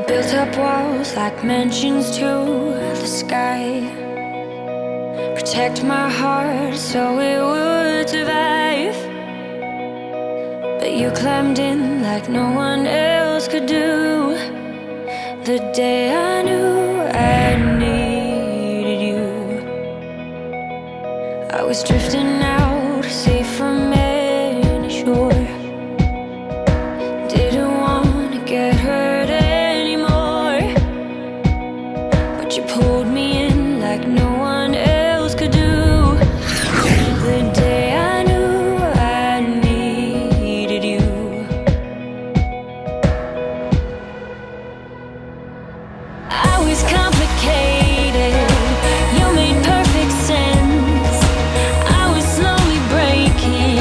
built up walls like mansions to the sky. Protect my heart so it would survive. But you climbed in like no one else could do. The day I knew I needed you, I was drifting out, safe from any shore. Didn't want to get hurt anymore, but you pulled me in like no one else could do. The day I knew I needed you. I was complicated, you made perfect sense. I was slowly breaking,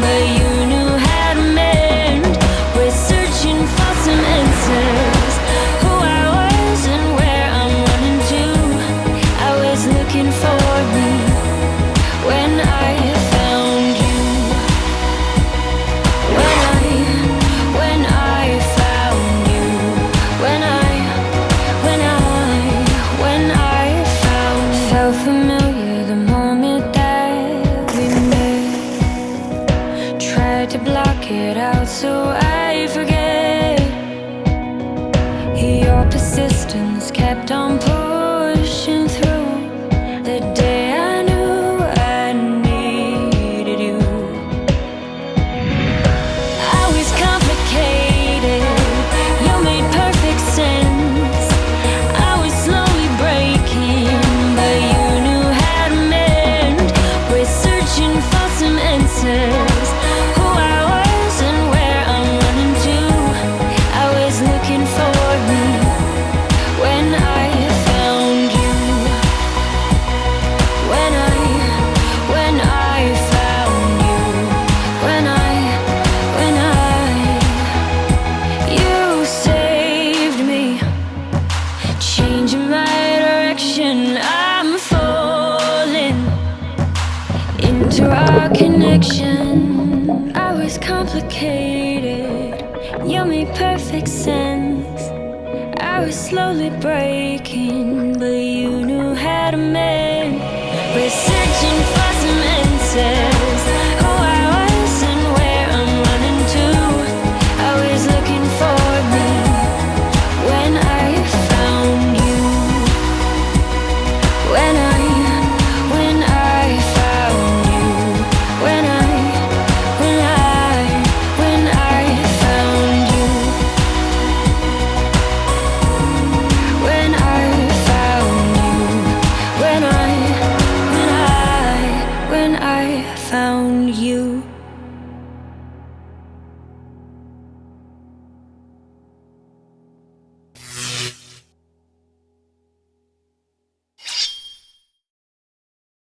but you knew how to mend. We're searching for some answers, who I was and where I'm running to. I was looking for me when I found you. When I found you. When I found you. Felt familiar the moment that we met. Tried to block it out so I forget. Your persistence kept on pushing through. The day I knew I needed you. I was complicated, you made perfect sense. I was slowly breaking, but you knew how to mend. We're searching for some answers, who I was and where I'm running to. I was looking for me when I found you. When I found you. You saved me, changing my direction. I'm falling into our connection. I was complicated, you made perfect sense. I was slowly breaking, but you knew how to mend. We're searching for some answers.